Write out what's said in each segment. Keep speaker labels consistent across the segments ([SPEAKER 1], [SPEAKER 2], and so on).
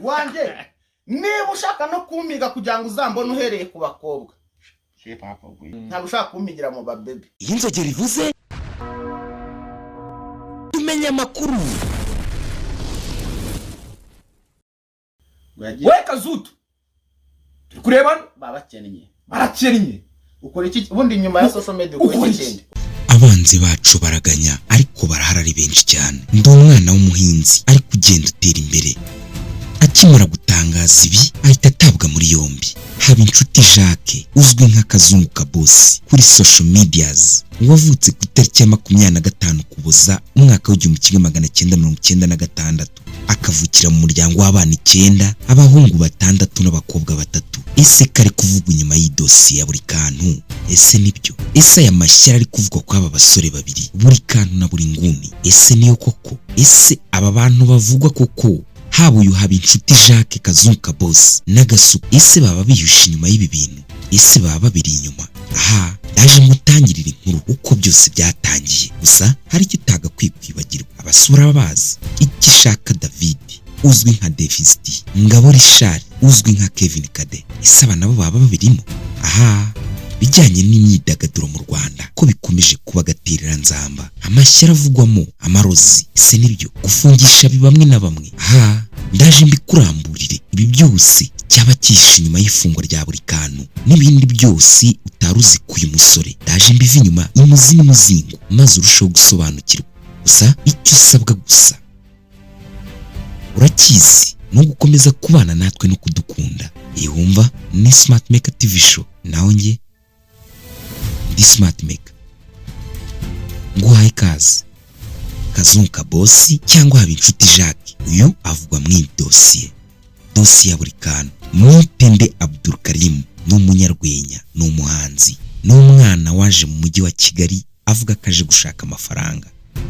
[SPEAKER 1] wanjye niba ushaka no kumiga kugira ngo uzambone uhereye ku bakobwa ntabwo ushaka kumigira mu babebe.
[SPEAKER 2] Iyo inzogera ivuze tumenya amakuru.
[SPEAKER 3] We Kazutu turi kurebana
[SPEAKER 1] barakennye ukora iki ubundi nyuma ya social media ukora iki?
[SPEAKER 2] Abanzi bacu baraganya ariko barahara ari benshi cyane. Ndi umwana w'umuhinzi ari kugenda utera imbere. Akimara gutangaza ibi ahita atabwa muri yombi. Habinshuti Jacques uzwi nka Kazungu Kabosi kuri social medias wavutse ku itariki ya 25 Ukuboza umwaka w'1996 akavukira mu muryango w'abana 9 abahungu 6 n'abakobwa 3. Ese kare kuvugwa inyuma y'idosiye ya buri kantu? Ese nibyo? Ese aya mashyira ari kuvugwa kwa aba basore babiri buri kantu na buri nguni? Ese niyo koko? Ese aba bantu bavugwa koko haba uyu Habinshuti Jacques Kazungu Kabosi n'Agasuku ese baba biyusha inyuma y'ibi bintu? Ese baba babiri inyuma? Aha yaje mutangirira inkuru uko byose byatangiye. Gusa hari kitaga kwikwibagirwa abasura babazi. Ikishaka David uzwi nka Davis D, Ngabo Richard uzwi nka Kevin Kade. Ese aba nabo baba babirimo? Aha bijyanye n'imyidagaduro mu Rwanda ko bikomeje kuba gaterera nzamba. Amashyira avugwamo amarozi ese nibyo? Gufungisha bamwe na bamwe. Aha ndaje mbikuramburire ibi byose cyaba kishe inyuma y'ifungwa rya buri kantu n'ibindi byose utaruzi kuyu musore. Ndaje mbiva inyuma imuzi n'umuzingo maze urushaho gusobanukirwa. Gusa icyo usabwa gusa urakizi no gukomeza kubana natwe no kudukunda. Yumva ni Smart Maker TV show nawe nge ndi Smart Maker. Nguhaye ikaze. Kazungu Kabosi cyangwa Habinshuti Jacques uyu avugwa mu dosiye ya buri kantu. Mwitende Abdul Karim ni umunyarwenya, ni umuhanzi, ni umwana waje mu mujyi wa Kigali avuga kaje gushaka amafaranga.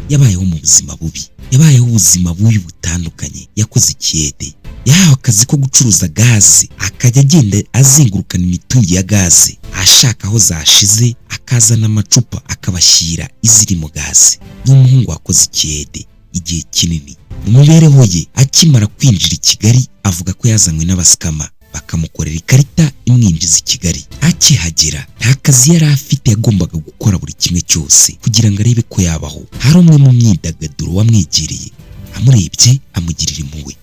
[SPEAKER 2] Yabayeho mu buzima bubi, yabayeho ubuzima bubi butandukanye. Yakoze ikiyede, yahawe akazi ko gucuruza gaze, akajya agenda azengurukana imitungi ya gaze ashaka aho zashize, akazana amacupa akabashyira iziri mu gaze. Ni umuhungu wakoze ikiyede igihe kinini. Mu mibereho ye akimara kwinjira i Kigali avuga ko yazanywe n'abasikama bakamukorera ikarita imwinjiza i Kigali. Akihagera nta kazi yari afite, yagombaga gukora buri kimwe cyose kugira ngo arebe ko yabaho. Hari umwe mu myidagaduro wamwegereye amurebye amugirira impuhwe,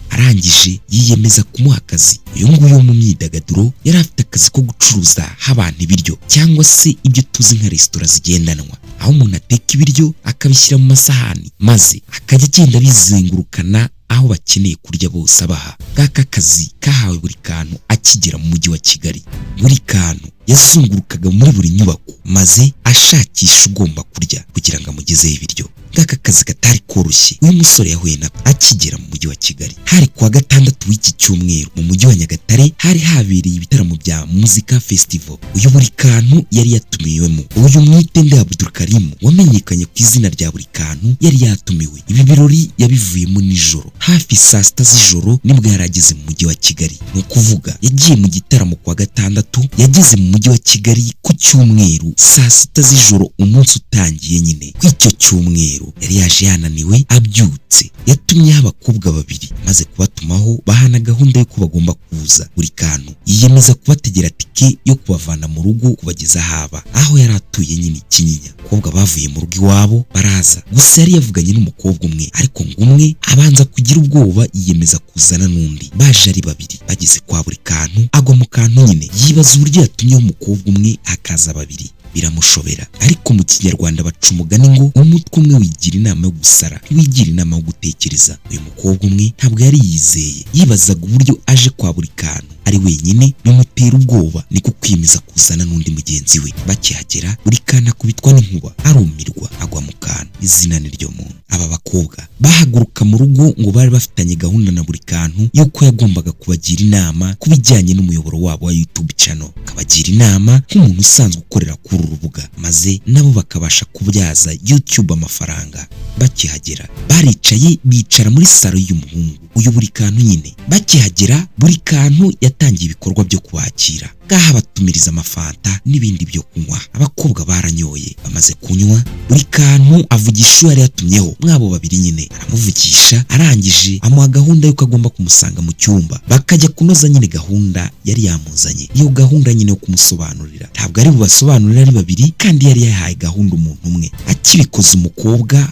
[SPEAKER 2] arangije yiyemeza kumuha akazi. Uyu nguyu mu myidagaduro yari afite akazi ko gucuruza abantu ibiryo cyangwa se ibyo tuzi nka resitora zigendanwa, aho umuntu ateka ibiryo akabishyira mu masahani maze akajya agenda bizengurukana aho bakeneye kurya bose abaha. Ngaka kazi kahawe buri kantu akigera mu mujyi wa Kigali. Buri kantu yazungurukaga muri buri nyubako maze ashakisha ugomba kurya kugira ngo amugezeho ibiryo. Ngaka kazi katari koroshye uyu musore yahuye na akigera mu mujyi wa Kigali. Hari kuwa 6 w'iki cyumweru mu mujyi wa Nyagatare hari habereye ibitaramo bya Muzika Festival. Uyu buri kantu yari yatumiwemo. Uyu Mwitende Abdul Karim wamenyekanye ku izina rya buri kantu yari yatumiwe. Ibi birori yabivuyemo nijoro hafi saa 6 z'ijoro nibwo yarageze mu mujyi wa Kigali. Ni ukuvuga yagiye mu gitaramo kuwa 6, yageze mu mujyi wa Kigali ku cyumweru saa 6 z'ijoro umunsi utangiye nyine. Kw'icyo cyumweru yari yaje yananiwe abyutse. Yatumye abakobwa babiri maze kubatumaho bahana gahunda yo ko bagomba kuza. Buri kantu yiyemeza kubategera tike yo kubavana mu rugo kubageza haba aho yari atuye nyine Kinyinya. Abakobwa bavuye mu rugo iwabo baraza, gusa yari yavuganye n'umukobwa umwe ariko ngo umwe abanza kugira ubwoba yiyemeza kuzana n'undi. Baje ari babiri, bageze kwa buri kantu agwa mu kantu nyine yibaza uburyo yatumyeho umukobwa umwe hakaza babiri. Biramushobera, ariko mu Kinyarwanda baca umugani ngo umutwe umwe wigira inama yo gusara ntiwigira inama yo gutekereza. Uyu mukobwa umwe ntabwo yari yizeye, yibazaga uburyo aje kwa buri kantu ari wenyine. Bimutera ubwoba niko kwiyemeza kuzana n'undi mugenzi we. Bakihagera buri kantu akubitwa n'inkuba, arumirwa agwa mu kantu. Izina ni ryo muntu. Aba bakobwa bahaguruka mu rugo ngo bari bafitanye gahunda na buri kantu yuko yagombaga kubagira inama ku bijyanye n'umuyoboro wabo wa YouTube channel, akabagira inama nk'umuntu usanzwe ukorera kuri uru rubuga maze nabo bakabasha kubyaza YouTube amafaranga. Bakihagera baricaye bicara muri salo y'umuhungu. uyu buri kantu nyine. Bakihagera buri kantu yatangiye ibikorwa byo kubakira, ngaha batumiriza amafanta n'ibindi byo kunywa. Abakobwa baranyoye, bamaze kunywa buri kantu avugisha uwo yari yatumyeho mwabo babiri nyine, aramuvugisha arangije amuha gahunda yuko agomba kumusanga mu cyumba, bakajya kunoza nyine gahunda yari yamuzanye. Iyo gahunda nyine yo kumusobanurira, ntabwo ari bubasobanurira ari babiri, kandi yari yahaye gahunda umuntu umwe. Akibikoza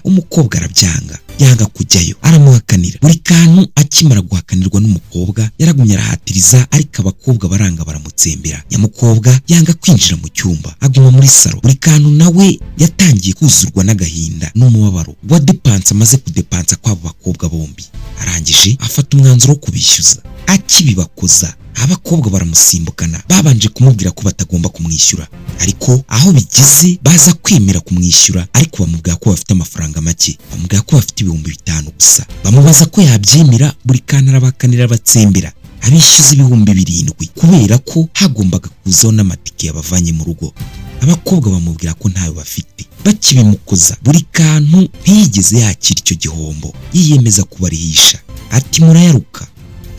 [SPEAKER 2] umukobwa arabyanga, yanga kujyayo, aramuhakanira. Buri kantu akimara guhakanirwa n'umukobwa yaragumye arahatiriza, ariko abakobwa baranga baramutsembera. Nyamukobwa yanga kwinjira mu cyumba, aguma muri salo. Buri kantu nawe yatangiye kuzurwa n'agahinda n'umubabaro wa depanse amaze kudepansa kw'abo bakobwa bombi. Arangije afata umwanzuro wo kubishyuza. Akibibakoza abakobwa baramusimbukana, babanje kumubwira ko batagomba kumwishyura, ariko aho bigize baza kwemera kumwishyura, ariko bamubwira ko bafite amafaranga make, bamubwira ko bafite 5,000 gusa. Bamubaza ko yabyemera, buri kantu arabakanira batsembera, abishyuza 7,000 kubera ko hagombaga kuzaho n'amatike yabavanye mu rugo. Abakobwa bamubwira ko ntayo bafite. Bakibimukoza buri kantu ntiyigeze yakira icyo gihombo, yiyemeza kubarihisha, ati murayaruka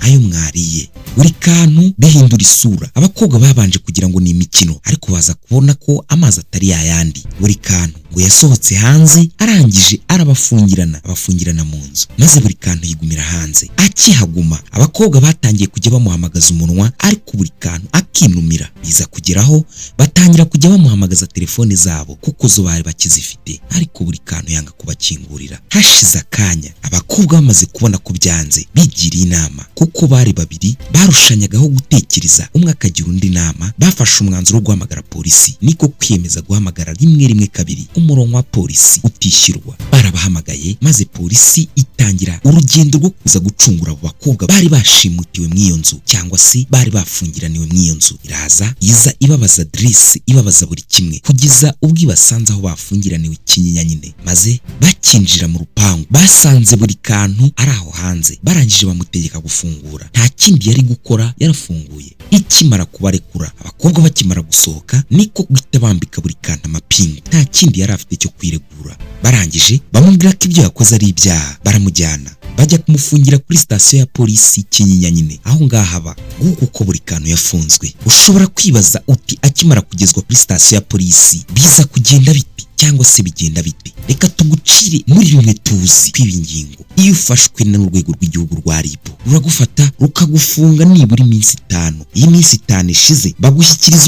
[SPEAKER 2] ayo mwariye. Buri kantu bihindura isura. Abakobwa babanje kugira ngo ni imikino, ariko baza kubona ko amazi atari yayandi. Buri kantu ngo yasohotse hanze, arangije abafungirana mu nzu, maze buri kantu yigumira hanze. Akihaguma abakobwa batangiye kujya bamuhamagaza umunwa, ariko buri kantu akinumira. Biza kugeraho batangira kujya bamuhamagaza telefone zabo kuko zo bari bakizifite, ariko buri kantu yanga kubakingurira. Hashize akanya abakobwa bamaze kubona ko byanze, bigiriye inama kuko bari babiri barushanyagaho gutekereza, umwe akagira undi inama. Bafashe umwanzuro wo guhamagara polisi, niko kwiyemeza guhamagara rimwe kabiri umurongo wa polisi utishyurwa. Barabahamagaye, maze polisi itangira urugendo rwo kuza gucungura abo bakobwa bari bashimutiwe mw'iyo nzu, cyangwa se bari bafungiraniwe mw'iyo nzu. Iraza iza ibabaza adresse, ibabaza buri kimwe, kugeza ubwo ibasanze aho bafungiraniwe Kinyinya nyine. Maze bakinjira mu rupangu, basanze buri kantu ari aho hanze. Barangije bamutegeka gufungura, nta kindi yari gukora, yarafunguye. Ikimara kubarekura, abakobwa bakimara gusohoka, niko guhita bambika buri kantu amapingu, nta kindi yari afite cyo kwiregura. Barangije bamubwira ko ibyo yakoze ari ibyaha, baramujyana bajya kumufungira kuri sitasiyo ya polisi Kinyinya nyine, aho ngaho aba. Nguko uko buri kantu yafunzwe. Ushobora kwibaza uti akimara kugezwa kuri sitasiyo ya polisi biza kugenda bite, cyangwa se bigenda bite? Reka tugucire muri bimwe tuzi kwiba ingingo. Iyo ufashwe n'urwego rw'igihugu rwa RIB, ruragufata rukagufunga nibura iminsi 5. Iyi minsi 5 ishize bagushyikiriza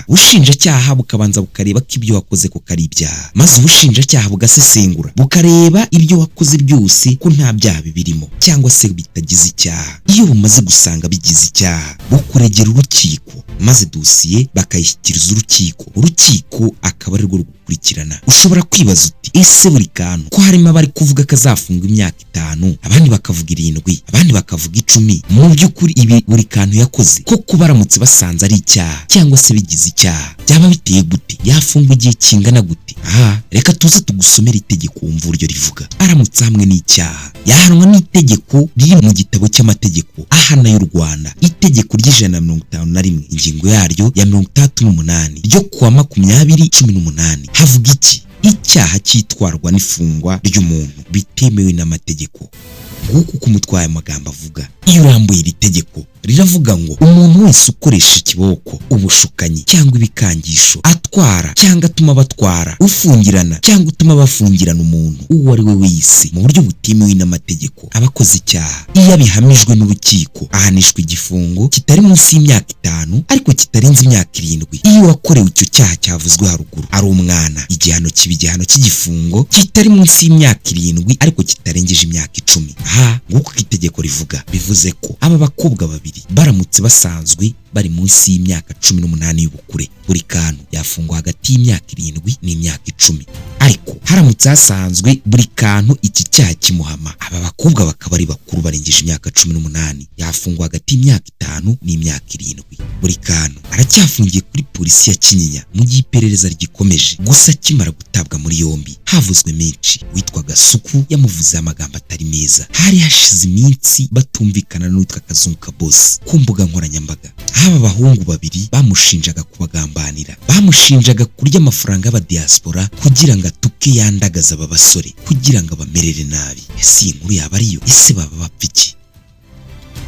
[SPEAKER 2] ubushinjacyaha bukabanza bukareba ko ibyo wakoze ko kari ibyaha, maze ubushinjacyaha bugasesengura bukareba ibyo wakoze byose ko nta byaha bibirimo cyangwa se bitagize icyaha. Iyo bumaze gusanga bigize icyaha, bukuregera urukiko, maze dosiye bakayishyikiriza urukiko akaba ari rwo rukurikirana. Ushobora kwibaza uti ese buri kantu ko harimo abari kuvuga ko azafunga imyaka 5, abandi bakavuga 7, abandi bakavuga 10, mu by'ukuri ibi buri kantu yakoze koko baramutse basanze ari icyaha cyangwa se bigize icyaha, byaba biteye gute? Yafungwa igihe kingana gute? Reka tuze tugusomera itegeko wumva uburyo rivuga. Aramutse hamwe n'icyaha yahanwa n'itegeko riri mu gitabo cy'amategeko ahana y'u Rwanda, itegeko ry'151 ingingo yaryo ya 38 ryo kuwa 20/18. Havuga iki? Icyaha cyitwarwa n'ifungwa ry'umuntu bitemewe n'amategeko. Nguko uko umutwaye amagambo avuga. Iyo urambuye iri tegeko riravuga ngo umuntu wese ukoresha ikiboko, ubushukanyi cyangwa ibikangisho, atwara cyangwa atuma batwara, ufungirana cyangwa utuma bafungirana umuntu uwo ari we wese mu buryo butemewe n'amategeko, abakoze icyaha. Iyo abihamijwe n'urukiko ahanishwa igifungo kitari munsi y'imyaka 5 ariko kitarenze imyaka 7. Iyo wakorewe icyo cyaha cyavuzwe haruguru ari umwana, igihano cy'igifungo kitari munsi y'imyaka 7 ariko kitarengeje imyaka 10. Nguko itegeko rivuga. Bivuze ko aba bakobwa babiri baramutse basanzwe bari munsi y'imyaka 18 y'ubukure, buri kantu yafungwa hagati y'imyaka 7 n'imyaka 10. Ariko haramutse hasanzwe buri kantu iki cyaha kimuhama, aba bakobwa bakaba ari bakuru barengeje imyaka 18, yafungwa hagati y'imyaka 5 n'imyaka 7. Buri kantu aracyafungiye kuri polisi ya Kinyinya mu gihe iperereza rigikomeje. Gusa kimara gutabwa muri yombi havuzwe menshi. Witwaga Suku yamuvuze amagambo atari meza. Hari hashize iminsi batumvikana n'utwa Kazungu Boss ku mbuga nkoranyambaga. aba bahungu babiri bamushinjaga kubagambanira, bamushinjaga kurya amafaranga y'abadiaspora kugira ngo atuke yandagaza aba basore kugira ngo abamerere nabi. Ese iyi nkuru yaba ariyo? Ese baba bapfa iki?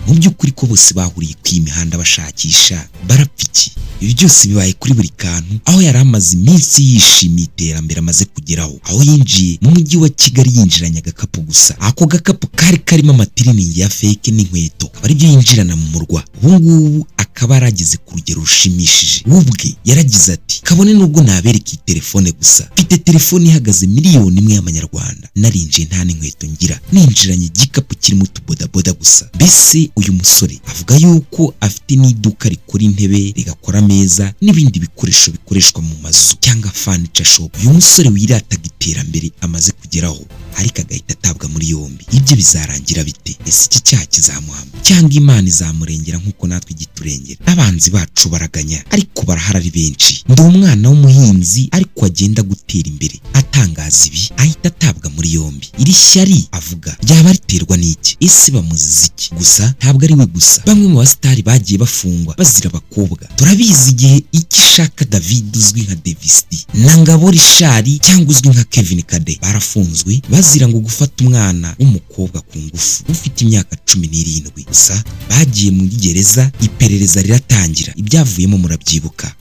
[SPEAKER 2] Mu by'ukuri ko bose bahuriye ku imihanda bashakisha, barapfa iki? Ibi byose bibaye kuri buri kantu, aho yari amaze iminsi yishimiye iterambere amaze kugeraho, aho yinjiye mu mujyi wa Kigali yinjiranye agakapu gusa. Ako gakapu kari karimo amatiriningi ya fake n'inkweto, akaba aribyo yinjirana mu murwa. Ubu ngubu akaba yarageze ku rugero rushimishije. Ubwe yaragize ati, kabone nubwo nabereka iyi telefone gusa, mfite telefone ihagaze miliyoni imwe y'amanyarwanda, narinjiye nta n'inkweto ngira, ninjiranye igikapu kirimo utubodaboda gusa. Mbese uyu musore avuga yuko afite n'iduka rikora intebe, rigakora ameza n'ibindi bikoresho bikoreshwa mu mazu cyangwa furniture shop. Uyu musore wirataga iterambere amaze kugeraho, ariko agahita atabwa muri yombi. Ibyo bizarangira bite? Ese iki cyaha kizamuhama cyangwa Imana izamurengera nk'uko natwe igiturengera? Abanzi bacu baraganya, ariko barahari ari benshi. Ndi umwana w'umuhinzi ariko agenda gutera imbere, atangaza ibi ahita atabwa muri yombi. Iri shyari avuga ryaba riterwa n'iki? Ese bamuziza iki? Gusa ntabwo ari we gusa, bamwe mu basitari bagiye bafungwa bazira abakobwa. Turabizi igihe Ikishaka David uzwi nka Davis D na Ngabo Richard cyangwa uzwi nka Kevin Kade barafunzwe bazira ngo gufata umwana w'umukobwa ku ngufu ufite imyaka 17. Gusa bagiye muri gereza, iperereza riratangira, ibyavuyemo murabyibuka.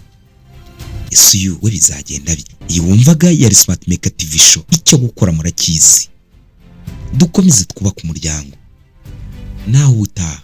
[SPEAKER 2] Ese uyu we bizagenda bite? Iyi wumvaga yari Smart Maker TV show, icyo gukora murakizi. Dukomeze twubaka umuryango nawe utaha.